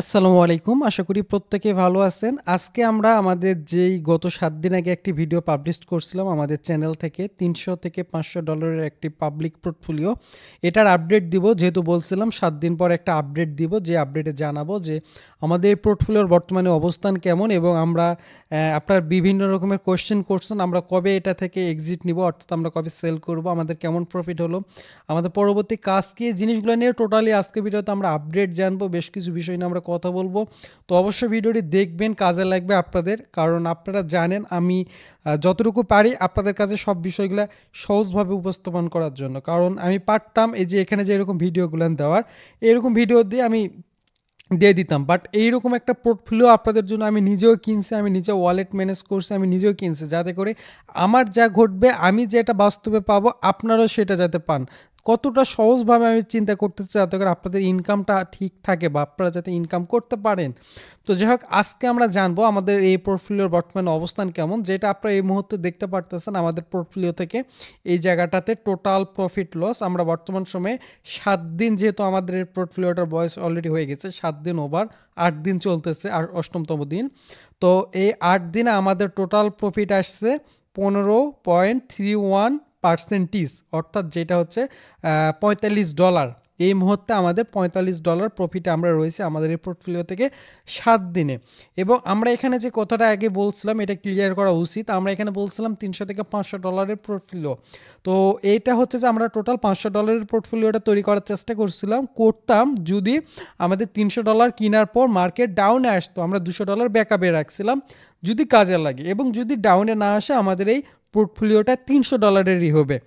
আসসালামু আলাইকুম। আশা করি প্রত্যেকে ভালো আছেন। আজকে আমরা আমাদের যেই গত ৭ দিন আগে একটি ভিডিও পাবলিশ করছিলাম আমাদের চ্যানেল থেকে $৩০০ থেকে $৫০০ একটি পাবলিক পোর্টফোলিও। এটার আপডেট দিব। যেহেতু বলছিলাম ৭ দিন পর একটা আপডেট দিব। যে আপডেটে জানাবো যে আমাদের এই পোর্টফোলিওর বর্তমানে অবস্থান কেমন এবং আমরা আপনার বিভিন্ন রকমের কোয়েশ্চেন করছেন আমরা কবে এটা থেকে এক্সিট নিব, অর্থাৎ আমরা কবে সেল করব, আমাদের কেমন প্রফিট হলো, আমাদের পরবর্তী কাজ কি, এই জিনিসগুলো নিয়ে টোটালি আজকে ভিডিওতে আমরা আপডেট জানবো। বেশ কিছু বিষয় নিয়ে আমরা কথা বলবো। তো অবশ্যই ভিডিওটি দেখবেন, কাজে লাগবে আপনাদের। কারণ আপনারা জানেন আমি যতটুকু পারি আপনাদের কাছে সব বিষয়গুলো সহজভাবে উপস্থাপন করার জন্য। কারণ আমি পারতাম এই যে এখানে যে এরকম ভিডিওগুলো দেওয়ার, এরকম ভিডিও দিয়ে আমি দিয়ে দিতাম, বাট এইরকম একটা পোর্টফোলিও আপনাদের জন্য আমি নিজেও কিনছি, আমি নিজে ওয়ালেট ম্যানেজ করছি, আমি নিজেও কিনছি, যাতে করে আমার যা ঘটবে আমি যেটা বাস্তবে পাবো আপনারাও সেটা যাতে পান। কতটা সহজভাবে আমি চিন্তা করতেছি যাতে করে আপনাদের ইনকামটা ঠিক থাকে বা আপনারা যাতে ইনকাম করতে পারেন। তো যাই হোক, আজকে আমরা জানবো আমাদের এই পোর্টফোলিওর বর্তমানে অবস্থান কেমন, যেটা আপনারা এই মুহূর্তে দেখতে পারতেছেন আমাদের পোর্টফোলিও থেকে এই জায়গাটাতে টোটাল প্রফিট লস আমরা বর্তমান সময়ে ৭ দিন, যেহেতু আমাদের এই পোর্টফোলিওটার বয়স অলরেডি হয়ে গেছে ৭ দিন ওভার, ৮ দিন চলতেছে আর অষ্টমতম দিন। তো এই ৮ দিনে আমাদের টোটাল প্রফিট আসছে 15.31%, অর্থাৎ যেটা হচ্ছে $45। এই মুহূর্তে আমাদের $45 প্রফিটে আমরা রয়েছে আমাদের এই পোর্টফোলিও থেকে ৭ দিনে। এবং আমরা এখানে যে কথাটা আগে বলছিলাম এটা ক্লিয়ার করা উচিত। আমরা এখানে বলছিলাম $300 থেকে $500 পোর্টফোলিও। তো এইটা হচ্ছে যে আমরা টোটাল $500 পোর্টফোলিওটা তৈরি করার চেষ্টা করতাম যদি আমাদের $300 কেনার পর মার্কেট ডাউনে আসতো, আমরা $200 ব্যাকআপে রাখছিলাম যদি কাজে লাগে, এবং যদি ডাউনে না আসে আমাদের এই পোর্টফোলিওটা $300-এরই হবে।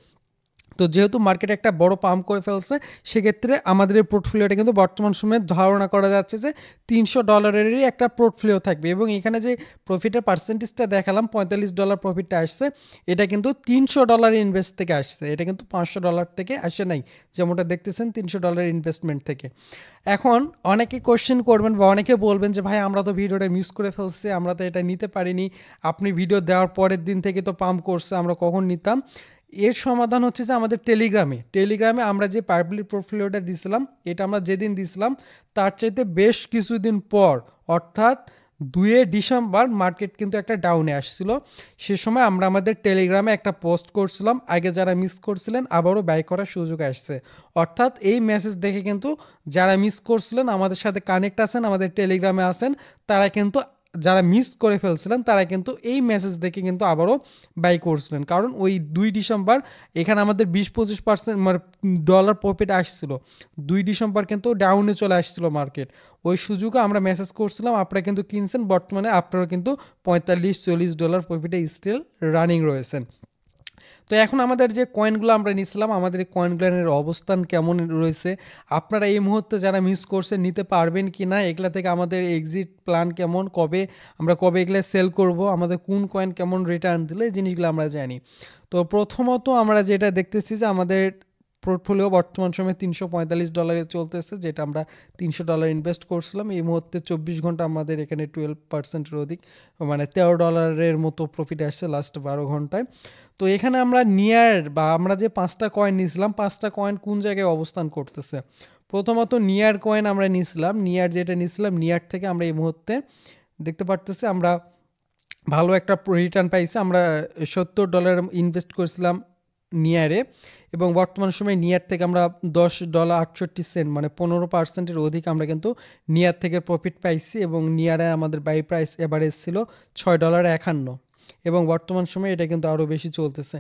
তো যেহেতু মার্কেট একটা বড় পাম্প করে ফেলছে, সেক্ষেত্রে আমাদের এই পোর্টফোলিওটা কিন্তু বর্তমান সময়ে ধারণা করা যাচ্ছে যে $300-এরই একটা পোর্টফোলিও থাকবে। এবং এখানে যে প্রফিটের পার্সেন্টেজটা দেখালাম $45 প্রফিটটা আসছে, এটা কিন্তু $300 ইনভেস্ট থেকে আসছে, এটা কিন্তু $500 থেকে আসে নাই, যেমনটা দেখতেছেন $300 ইনভেস্টমেন্ট থেকে। এখন অনেকে কোশ্চেন করবেন বা অনেকে বলবেন যে ভাই আমরা তো ভিডিওটা মিস করে ফেলছি, আমরা তো এটা নিতে পারিনি, আপনি ভিডিও দেওয়ার পরের দিন থেকে তো পাম্প করছে, আমরা কখন নিতাম। এর সমাধান হচ্ছে যে আমাদের টেলিগ্রামে আমরা যে পাবলিক পোর্টফোলিওটা দিয়েছিলাম, এটা আমরা যেদিন দিয়েছিলাম তার চাইতে বেশ কিছুদিন পর, অর্থাৎ 2 ডিসেম্বর মার্কেট কিন্তু একটা ডাউনে আসছিল। সে সময় আমরা আমাদের টেলিগ্রামে একটা পোস্ট করছিলাম, আগে যারা মিস করছিলেন আবারও বাই করার সুযোগ আসছে। অর্থাৎ এই মেসেজ দেখে কিন্তু যারা মিস করছিলেন আমাদের সাথে কানেক্ট আছেন, আমাদের টেলিগ্রামে আছেন, তারা কিন্তু, যারা মিস করে ফেলছিলেন তারা কিন্তু এই মেসেজ দেখে কিন্তু আবারও বাই করছিলেন। কারণ ওই 2 ডিসেম্বর এখানে আমাদের 20-25% মানে ডলার প্রফিট আসছিল, 2 ডিসেম্বর কিন্তু ডাউনে চলে আসছিল মার্কেট। ওই সুযোগে আমরা মেসেজ করছিলাম, আপনারা কিন্তু কিনছেন, বর্তমানে আপনারা কিন্তু $45-40 প্রফিটে স্টিল রানিং রয়েছেন। তো এখন আমাদের যে কয়েনগুলো আমরা নিয়েছিলাম, আমাদের এই কয়েনগুলোর অবস্থান কেমন রয়েছে, আপনারা এই মুহূর্তে যারা মিস করছেন নিতে পারবেন কি না, এগুলা থেকে আমাদের এক্সিট প্ল্যান কেমন, কবে এগুলো সেল করব, আমাদের কোন কয়েন কেমন রিটার্ন দিলে, এই জিনিসগুলো আমরা জানি। তো প্রথমত আমরা যেটা দেখতেছি যে আমাদের পোর্টফোলিও বর্তমান সময়ে $345 চলতেছে, যেটা আমরা $300 ইনভেস্ট করছিলাম। এই মুহূর্তে 24 ঘন্টা আমাদের এখানে 12%-এর অধিক, মানে $13 মতো প্রফিট আসছে লাস্ট 12 ঘন্টায়। তো এখানে আমরা নিয়ার বা আমরা যে 5টা কয়েন নিয়েছিলাম, 5টা কয়েন কোন জায়গায় অবস্থান করতেছে। প্রথমত নিয়ার কয়েন আমরা নিয়েছিলাম, নিয়ার থেকে আমরা এই মুহূর্তে দেখতে পারতেছি আমরা ভালো একটা রিটার্ন পাইছি। আমরা $70 ইনভেস্ট করেছিলাম নিয়ারে, এবং বর্তমান সময়ে নিয়ার থেকে আমরা $10.68 মানে 15%-এর অধিক আমরা কিন্তু নিয়ার থেকে প্রফিট পাইছি। এবং নিয়ারে আমাদের বাই প্রাইস এভারেজ ছিল $6.51, এবং বর্তমান সময়ে এটা কিন্তু আরও বেশি চলতেছে।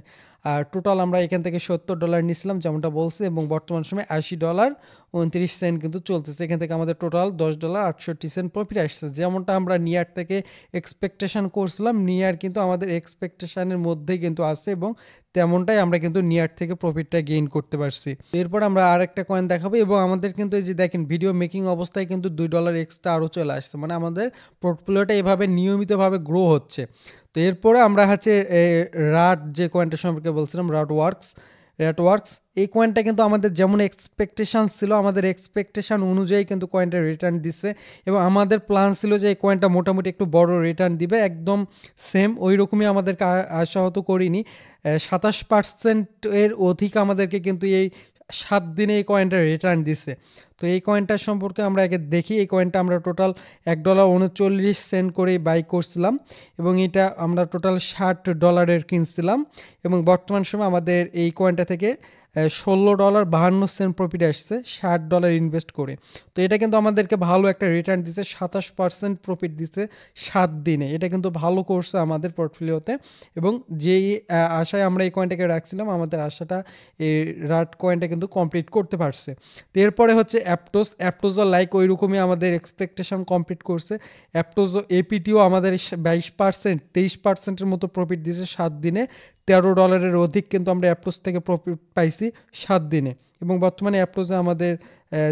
আর টোটাল আমরা এখান থেকে $70 নিয়েছিলাম যেমনটা বলছে, এবং বর্তমান সময়ে $80.29 কিন্তু চলতেছে। এখান থেকে আমাদের টোটাল $10.68 প্রফিট আসছে, যেমনটা আমরা নিয়ার থেকে এক্সপেকটেশন করছিলাম। নিয়ার কিন্তু আমাদের এক্সপেকটেশনের মধ্যেই কিন্তু আছে, এবং তেমনটাই আমরা কিন্তু নিয়ার থেকে প্রফিটটা গেইন করতে পারছি। এরপর আমরা আর একটা কয়েন দেখাবো, এবং আমাদের কিন্তু এই যে দেখেন ভিডিও মেকিং অবস্থায় কিন্তু $2 এক্সট্রা আরও চলে আসছে, মানে আমাদের পোর্টফোলিওটা এভাবে নিয়মিতভাবে গ্রো হচ্ছে। তো এরপরে আমরা হচ্ছে রাট যে কয়েনটা সম্পর্কে বলছিলাম, র্যাটওয়ার্কস, এই কয়েনটা কিন্তু আমাদের যেমন এক্সপেকটেশান ছিল, আমাদের এক্সপেকটেশান অনুযায়ী কিন্তু কয়েনটা রিটার্ন দিচ্ছে, এবং আমাদের প্ল্যান ছিল যে এই কয়েনটা মোটামুটি একটু বড় রিটার্ন দিবে, একদম সেম ওই রকমই আমাদেরকে আশাহত করিনি। 27%-এর অধিক আমাদেরকে কিন্তু এই 7 দিনে এই কয়েনটা রিটার্ন দিছে। তো এই কয়েনটার সম্পর্কে আমরা আগে দেখি। এই কয়েনটা আমরা টোটাল $1.39 করে বাই করছিলাম এবং এটা আমরা টোটাল $60 কিনছিলাম এবং বর্তমান সময় আমাদের এই কয়েনটা থেকে $16.52 প্রফিট আসছে $60 ইনভেস্ট করে। তো এটা কিন্তু আমাদেরকে ভালো একটা রিটার্ন দিচ্ছে, 27% প্রফিট দিচ্ছে 7 দিনে। এটা কিন্তু ভালো করছে আমাদের পোর্টফোলিওতে এবং যেই আশায় আমরা এই কয়েনটাকে রাখছিলাম, আমাদের আশাটা এই রাট কয়েনটা কিন্তু কমপ্লিট করতে পারছে। তো এরপরে হচ্ছে অ্যাপটোজও লাইক ওই রকমই আমাদের এক্সপেকটেশন কমপ্লিট করছে। অ্যাপটোজও এপিটিও আমাদের 22%-23%-এর মতো প্রফিট দিয়েছে 7 দিনে। $13 অধিক কিন্তু আমরা অ্যাপটোজ থেকে প্রফিট পাইছি 7 দিনে এবং বর্তমানে অ্যাপটোজে আমাদের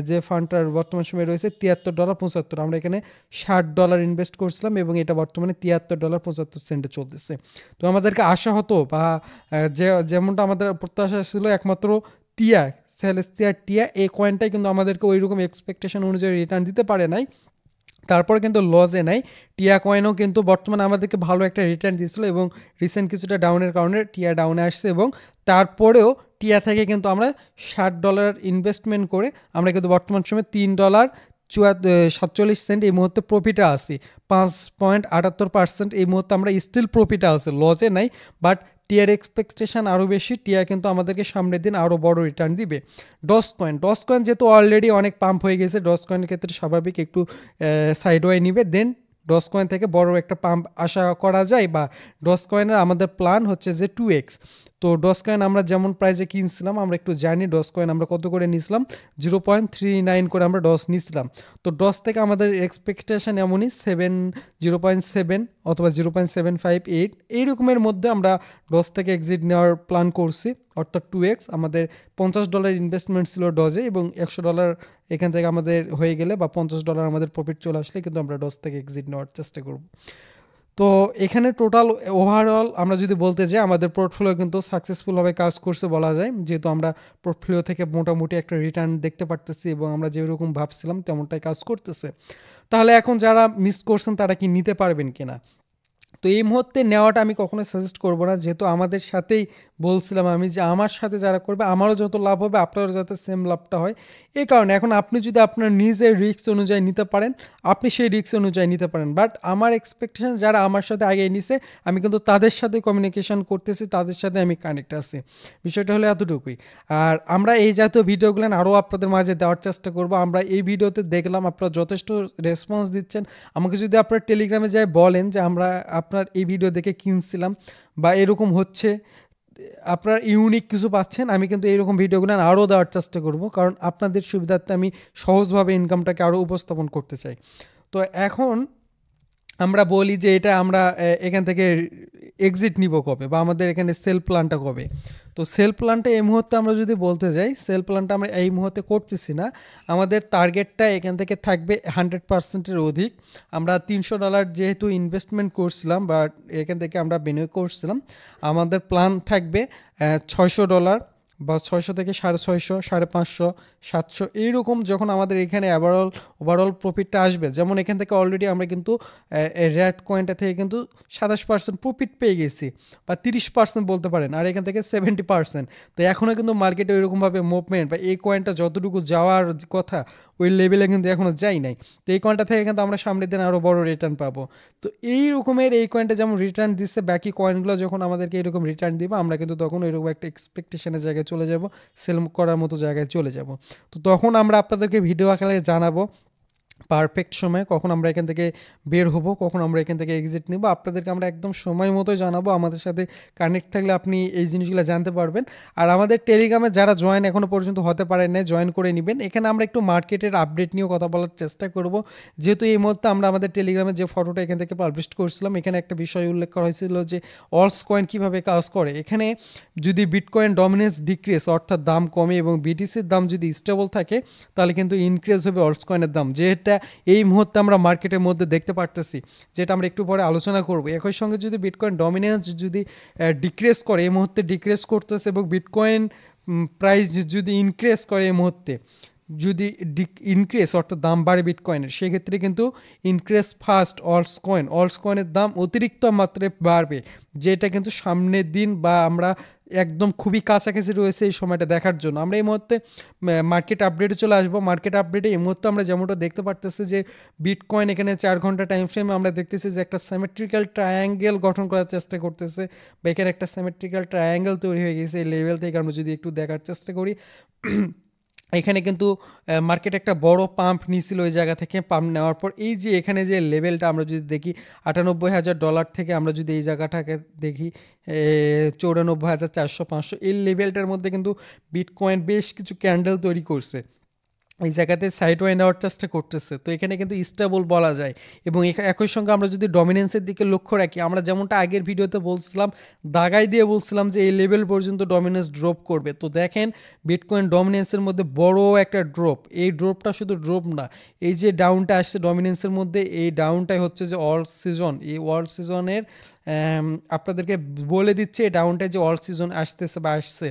যে ফান্ডটার বর্তমান সময় রয়েছে $73.75। আমরা এখানে $60 ইনভেস্ট করছিলাম এবং এটা বর্তমানে $73.75 চলতেছে। তো আমাদেরকে আশা হতো বা যেমনটা আমাদের প্রত্যাশা ছিল, একমাত্র টিয়া সেলেস্টিয়ার টিয়া এই কয়েনটাই কিন্তু আমাদেরকে ওই রকম এক্সপেকটেশন অনুযায়ী রিটার্ন দিতে পারে নাই, তারপরে কিন্তু লজে নাই। টিয়া কয়েনও কিন্তু বর্তমানে আমাদেরকে ভালো একটা রিটার্ন দিয়েছিল এবং রিসেন্ট কিছুটা ডাউনের কারণে টিয়া ডাউনে আসছে এবং তারপরেও টিয়া থেকে কিন্তু আমরা $60 ইনভেস্টমেন্ট করে আমরা কিন্তু বর্তমান সময় $3.47 এই মুহূর্তে প্রফিটে আসি। 5.78% এই মুহূর্তে আমরা স্টিল প্রফিটে আছি, লজে নাই। বাট টিয়ার এক্সপেকটেশন আরও বেশি, টিয়া কিন্তু আমাদেরকে সামনের দিন আরও বড় রিটার্ন দিবে। ডস কয়েন যেহেতু অলরেডি অনেক পাম্প হয়ে গেছে, ডস কয়েনের ক্ষেত্রে স্বাভাবিক একটু সাইডওয়ে নিবে, দেন ডস কয়েন থেকে বড় একটা পাম্প আশা করা যায় বা ডস কয়েনের আমাদের প্ল্যান হচ্ছে যে 2x। তো ডস কয়েন আমরা যেমন প্রাইসে কিনছিলাম আমরা একটু জানি ডস কয়েন আমরা কত করে নিয়েছিলাম, 0.39 করে আমরা ডস নিয়েছিলাম। তো ডস থেকে আমাদের এক্সপেকটেশন এমনই 0.7 অথবা 0.758 এই রকমের মধ্যে আমরা ডস থেকে এক্সিট নেওয়ার প্ল্যান করছি, অর্থাৎ 2x। আমাদের $50 ইনভেস্টমেন্ট ছিল ডজে এবং $100 এখান থেকে আমাদের হয়ে গেলে বা $50 আমাদের প্রফিট চলে আসলে কিন্তু আমরা ডস থেকে এক্সিট নেওয়ার চেষ্টা করব। তো এখানে টোটাল ওভারঅল আমরা যদি বলতে যাই আমাদের পোর্টফোলিও কিন্তু সাকসেসফুলভাবে কাজ করছে বলা যায়, যেহেতু আমরা পোর্টফোলিও থেকে মোটামুটি একটা রিটার্ন দেখতে পারতেছি এবং আমরা যেরকম ভাবছিলাম তেমনটাই কাজ করতেছে। তাহলে এখন যারা মিস করছেন তারা কি নিতে পারবেন কিনা? তো এই মুহূর্তে নেওয়াটা আমি কখনোই সাজেস্ট করবো না, যেহেতু আমাদের সাথেই বলছিলাম আমি যে আমার সাথে যারা করবে আমারও যত লাভ হবে আপনারও যাতে সেম লাভটা হয়। এই কারণে এখন আপনি যদি আপনার নিজের রিস্ক অনুযায়ী নিতে পারেন আপনি সেই রিস্ক অনুযায়ী নিতে পারেন। বাট আমার এক্সপেকটেশন যারা আমার সাথে আগে নিছে আমি কিন্তু তাদের সাথে কমিউনিকেশন করতেছি, তাদের সাথে আমি কানেক্ট আছি, বিষয়টা হলো এতটুকুই। আর আমরা এই জাতীয় ভিডিওগুলো আরও আপনাদের মাঝে দেওয়ার চেষ্টা করব। আমরা এই ভিডিওতে দেখলাম আপনারা যথেষ্ট রেসপন্স দিচ্ছেন। আমাকে যদি আপনারা টেলিগ্রামে যাই বলেন যে আমরা আপনার এই ভিডিও দেখে কিনছিলাম বা এরকম হচ্ছে, আপনার ইউনিক কিছু পাচ্ছেন, আমি কিন্তু এইরকম ভিডিওগুলো আরও দেওয়ার চেষ্টা করব, কারণ আপনাদের সুবিধার্থে আমি সহজভাবে ইনকামটাকে আরও উপস্থাপন করতে চাই। তো এখন আমরা বলি যে এটা আমরা এখান থেকে এক্সিট নিব কবে বা আমাদের এখানে সেল প্ল্যানটা কবে। তো সেল প্ল্যানটা এই মুহূর্তে আমরা যদি বলতে যাই, সেল প্ল্যানটা আমরা এই মুহূর্তে করতেছি না। আমাদের টার্গেটটা এখান থেকে থাকবে 100%-এর অধিক। আমরা $300 যেহেতু ইনভেস্টমেন্ট করছিলাম বা এখান থেকে আমরা বিনিয়োগ করছিলাম, আমাদের প্ল্যান থাকবে $600 বা 600 থেকে 650, 550, 700 এইরকম যখন আমাদের এখানে ওভারঅল প্রফিটটা আসবে। যেমন এখান থেকে অলরেডি আমরা কিন্তু রেড কয়েনটা থেকে কিন্তু 27% প্রফিট পেয়ে গেছি বা 30% বলতে পারেন, আর এখান থেকে 70%। তো এখনও কিন্তু মার্কেটে ওইরকমভাবে মুভমেন্ট বা এই কয়েনটা যতটুকু যাওয়ার কথা ওই লেভেলে কিন্তু এখনও যাই নাই। তো এই কয়েনটা থেকে কিন্তু আমরা সামনের দিন আরও বড় রিটার্ন পাবো। তো এই রকমের এই কয়েনটা যেমন রিটার্ন দিচ্ছে, বাকি কয়েনগুলো যখন আমাদেরকে এরকম রিটার্ন দিবে আমরা কিন্তু তখন ওইরকম একটা এক্সপেকটেশনের জায়গায় চলে যাব, সেল করার মতো জায়গায় চলে যাব। তো তখন আমরা আপনাদেরকে ভিডিও আকারে জানাবো পারফেক্ট সময় কখন আমরা এখান থেকে বের হব, কখন আমরা এখান থেকে এক্সিট নেব, আপনাদেরকে আমরা একদম সময় মতো জানাবো। আমাদের সাথে কানেক্ট থাকলে আপনি এই জিনিসগুলো জানতে পারবেন। আর আমাদের টেলিগ্রামে যারা জয়েন এখনও পর্যন্ত হতে পারেন না, জয়েন করে নেবেন। এখানে আমরা একটু মার্কেটের আপডেট নিয়েও কথা বলার চেষ্টা করব, যেহেতু এই মুহূর্তে আমরা আমাদের টেলিগ্রামে যে ফটোটা এখান থেকে পাবলিশ করছিলাম এখানে একটা বিষয় উল্লেখ করা হয়েছিল যে অলস কয়েন কীভাবে কাজ করে। এখানে যদি বিটকয়েন ডমিনেন্স ডিক্রিজ অর্থাৎ দাম কমে এবং বিটিসির দাম যদি স্টেবল থাকে তাহলে কিন্তু ইনক্রিজ হবে অলস কয়েনের দাম, যেটা এই মুহূর্তে আমরা মার্কেটের মধ্যে দেখতে পারতেছি, যেটা আমরা একটু পরে আলোচনা করব। একই সঙ্গে যদি বিটকয়েন ডমিনেন্স যদি ডিক্রিজ করে, এই মুহূর্তে ডিক্রিজ করতেছে এবং বিটকয়েন প্রাইস যদি ইনক্রিজ করে এই মুহূর্তে, যদি ইনক্রিজ অর্থাৎ দাম বাড়ে বিটকয়েনের, সেক্ষেত্রে কিন্তু ইনক্রিজ ফার্স্ট অলস কয়েনের দাম অতিরিক্ত মাত্রায় বাড়বে, যেটা কিন্তু সামনের দিন বা আমরা একদম খুবই কাছাকাছি রয়েছে এই সময়টা দেখার জন্য। আমরা এই মুহূর্তে মার্কেট আপডেটে চলে আসবো। মার্কেট আপডেটে এই মুহূর্তে আমরা যেমনটা দেখতে পারতেছি যে বিটকয়েন এখানে 4 ঘন্টা টাইম ফ্রেমে আমরা দেখতেছি যে একটা সিমেট্রিক্যাল ট্রায়াঙ্গেল গঠন করার চেষ্টা করতেছে, বা এখানে একটা সিমেট্রিক্যাল ট্রায়াঙ্গেল তৈরি হয়ে গেছে এই লেভেল থেকে। আমরা যদি একটু দেখার চেষ্টা করি, এখানে কিন্তু মার্কেট একটা বড় পাম্প নিয়েছিল ওই জায়গা থেকে। পাম্প নেওয়ার পর এই যে এখানে যে লেভেলটা আমরা যদি দেখি $98,000 থেকে আমরা যদি এই জায়গাটাকে দেখি $94,400-500, এই লেভেলটার মধ্যে কিন্তু বিটকয়েন বেশ কিছু ক্যান্ডেল তৈরি করছে, এই জায়গাতে সাইড ওয়াইন নেওয়ার চেষ্টা করতেছে। তো এখানে কিন্তু স্টেবল বলা যায়। এবং একই সঙ্গে আমরা যদি ডমিনেন্সের দিকে লক্ষ্য রাখি, আমরা যেমনটা আগের ভিডিওতে বলছিলাম, দাগাই দিয়ে বলছিলাম যে এই লেভেল পর্যন্ত ডমিনেন্স ড্রপ করবে। তো দেখেন বিটকয়েন ডমিনেন্সের মধ্যে বড় একটা ড্রপ, এই ড্রপটা শুধু ড্রপ না, এই যে ডাউনটা আসছে ডমিনেন্সের মধ্যে, এই ডাউনটাই হচ্ছে যে অল সিজন, এই অল সিজনের আপনাদেরকে বলে দিচ্ছে এই ডাউনটায় যে অল সিজন আসতেছে বা আসছে,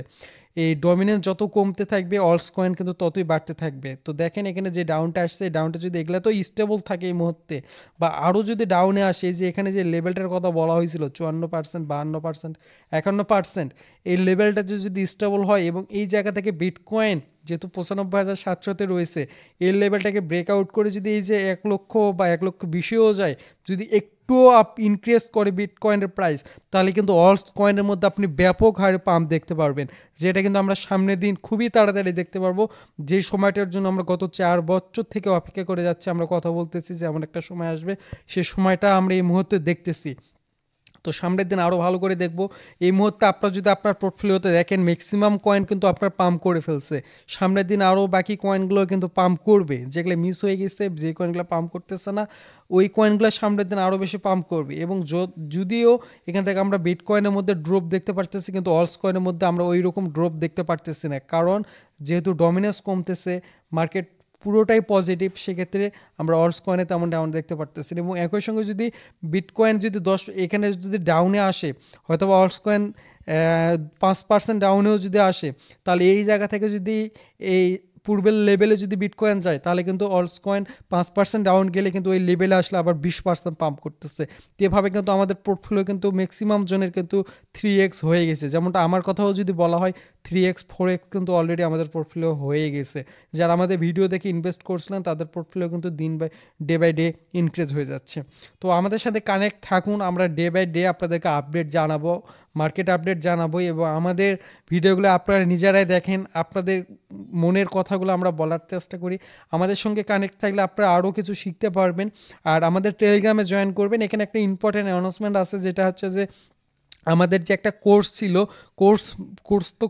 এই ডমিনেন্স যত কমতে থাকবে অলস কয়েন কিন্তু ততই বাড়তে থাকবে। তো দেখেন এখানে যে ডাউনটা আসছে, এই ডাউনটা যদি এগুলো তো স্টেবল থাকে এই মুহূর্তে, বা আরও যদি ডাউনে আসে, যে এখানে যে লেভেলটার কথা বলা হয়েছিল 54%, 52%, 51%, এই লেভেলটা যদি স্টেবল হয় এবং এই জায়গা থেকে বিটকয়েন যেহেতু 95,700-তে রয়েছে, এই লেভেলটাকে ব্রেকআউট করে যদি এই যে 1 লক্ষ বা 1,20,000-ও যায়, যদি একটুও ইনক্রিজ করে বিটকয়েনের প্রাইস, তাহলে কিন্তু অলস কয়েনের মধ্যে আপনি ব্যাপক হারে পাম্প দেখতে পারবেন, যেটা কিন্তু আমরা সামনের দিন খুবই তাড়াতাড়ি দেখতে পারবো। যে সময়টার জন্য আমরা গত 4 বছর থেকে অপেক্ষা করে যাচ্ছি, আমরা কথা বলতেছি যে এমন একটা সময় আসবে, সে সময়টা আমরা এই মুহূর্তে দেখতেছি। তো সামনের দিন আরও ভালো করে দেখব। এই মুহূর্তে আপনার যদি আপনার পোর্টফোলিওতে দেখেন ম্যাক্সিমাম কয়েন কিন্তু আপনার পাম্প করে ফেলছে, সামনের দিন আরও বাকি কয়েনগুলো কিন্তু পাম্প করবে, যেগুলো মিস হয়ে গেছে, যে কয়েনগুলো পাম্প করতেছে না, ওই কয়েনগুলো সামনের দিন আরও বেশি পাম্প করবে। এবং যদিও এখান থেকে আমরা বিটকয়েনের মধ্যে ড্রপ দেখতে পারতেছি, কিন্তু অলস কয়েনের মধ্যে আমরা ওই রকম ড্রপ দেখতে পারতেছি না, কারণ যেহেতু ডমিনেন্স কমতেছে, মার্কেট পুরোটাই পজিটিভ, সেক্ষেত্রে আমরা অলস কয়েনে তেমন ডাউন দেখতে পারতেছি। এবং একই সঙ্গে যদি বিটকয়েন যদি এখানে যদি ডাউনে আসে, হয়তো বা অলস কয়েন 5% ডাউনেও যদি আসে, তাহলে এই জায়গা থেকে যদি এই পূর্বের লেভেলে যদি বিটকয়েন যায়, তাহলে কিন্তু অলস কয়েন 5% ডাউন গেলে কিন্তু ওই লেভেলে আসলে আবার 20% পাম্প করতেছে। তো এভাবে কিন্তু আমাদের পোর্টফোলিও কিন্তু ম্যাক্সিমাম জনের কিন্তু 3x হয়ে গেছে। যেমনটা আমার কথাও যদি বলা হয়, 3x 4x কিন্তু অলরেডি আমাদের পোর্টফোলিও হয়ে গেছে। যারা আমাদের ভিডিও দেখে ইনভেস্ট করছিলেন, তাদের পোর্টফোলিও কিন্তু ডে বাই ডে ইনক্রিজ হয়ে যাচ্ছে। তো আমাদের সাথে কানেক্ট থাকুন, আমরা ডে বাই ডে আপনাদেরকে আপডেট জানাবো, মার্কেট আপডেট জানাবো, এবং আমাদের ভিডিওগুলো আপনারা নিজেরাই দেখেন, আপনাদের মনের কথাগুলো আমরা বলার চেষ্টা করি। আমাদের সঙ্গে কানেক্ট থাকলে আপনারা আরও কিছু শিখতে পারবেন। আর আমাদের টেলিগ্রামে জয়েন করবেন। এখানে একটা ইম্পর্টেন্ট অ্যানাউন্সমেন্ট আছে, যেটা হচ্ছে যে আমাদের যে একটা কোর্স ছিল,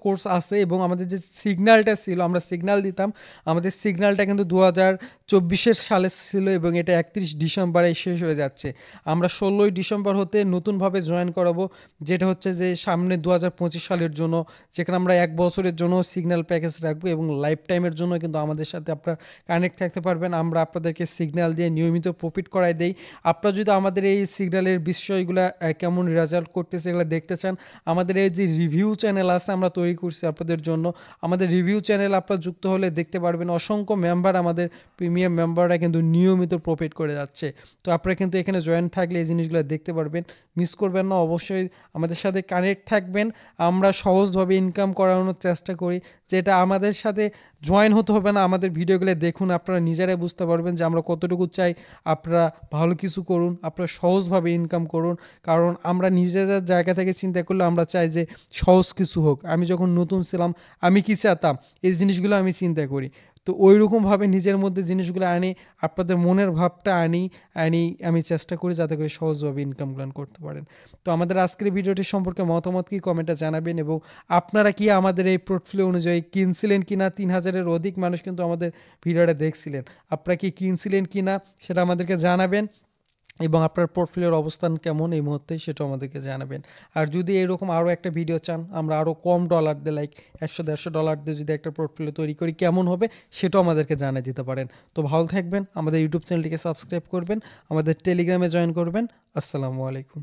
কোর্স আছে, এবং আমাদের যে সিগন্যালটা ছিল, আমরা সিগন্যাল দিতাম, আমাদের সিগন্যালটা কিন্তু 2024 সালে ছিল, এবং এটা 31 ডিসেম্বরে শেষ হয়ে যাচ্ছে। আমরা 16ই ডিসেম্বর হতে নতুনভাবে জয়েন করাবো, যেটা হচ্ছে যে সামনে 2025 সালের জন্য, যেখানে আমরা 1 বছরের জন্য সিগন্যাল প্যাকেজ রাখবো, এবং লাইফ টাইমের জন্য কিন্তু আমাদের সাথে আপনারা কানেক্ট থাকতে পারবেন। আমরা আপনাদেরকে সিগন্যাল দিয়ে নিয়মিত প্রফিট করাই দেই। আপনারা যদি আমাদের এই সিগন্যালের বিষয়গুলো কেমন রেজাল্ট করতেছে এগুলো দেখতে চান, আমাদের এই যে রিভিউ চ্যানেল আছে আমরা তৈরি করছি আপনাদের জন্য, আমাদের রিভিউ চ্যানেল আপনারা যুক্ত হলে দেখতে পারবেন অসংখ্য মেম্বার, আমাদের প্রিমিয়াম মেম্বাররা কিন্তু নিয়মিত প্রফিট করে যাচ্ছে। তো আপনারা কিন্তু এখানে জয়েন থাকলে এই জিনিসগুলো দেখতে পারবেন, মিস করবেন না। অবশ্যই আমাদের সাথে কানেক্ট থাকবেন। আমরা সহজভাবে ইনকাম করানোর চেষ্টা করি, যেটা আমাদের সাথে জয়েন হতে হবে না, আমাদের ভিডিওগুলো দেখুন, আপনারা নিজেরাই বুঝতে পারবেন যে আমরা কতটুকু চাই আপনারা ভালো কিছু করুন, আপনারা সহজভাবে ইনকাম করুন। কারণ আমরা নিজেদের জায়গা থেকে চিন্তা করলে আমরা চাই যে সহজ কিছু হোক। আমি যখন নতুন ছিলাম আমি কী চাইতাম, এই জিনিসগুলো আমি চিন্তা করি। তো ওই রকমভাবে নিজের মধ্যে জিনিসগুলো আনি, আপনাদের মনের ভাবটা আনি আমি চেষ্টা করি যাতে করে সহজভাবে ইনকাম প্ল্যান করতে পারেন। তো আমাদের আজকের ভিডিওটি সম্পর্কে মতামত কি কমেন্টে জানাবেন, এবং আপনারা কি আমাদের এই পোর্টফোলিও অনুযায়ী কিনছিলেন কিনা। 3000-এর অধিক মানুষ কিন্তু আমাদের ভিডিওটা দেখছিলেন, আপনারা কি কিনছিলেন কিনা সেটা আমাদেরকে জানাবেন, এবং আপনার পোর্টফোলিওর অবস্থান কেমন এই মুহূর্তে সেটাও আমাদেরকে জানাবেন। আর যদি এরকম আরও একটা ভিডিও চান, আমরা আরও কম ডলার দিয়ে লাইক $100-150 দিয়ে যদি একটা পোর্টফোলিও তৈরি করি কেমন হবে, সেটাও আমাদেরকে জানিয়ে দিতে পারেন। তো ভালো থাকবেন, আমাদের ইউটিউব চ্যানেলটিকে সাবস্ক্রাইব করবেন, আমাদের টেলিগ্রামে জয়েন করবেন। আসসালামু আলাইকুম।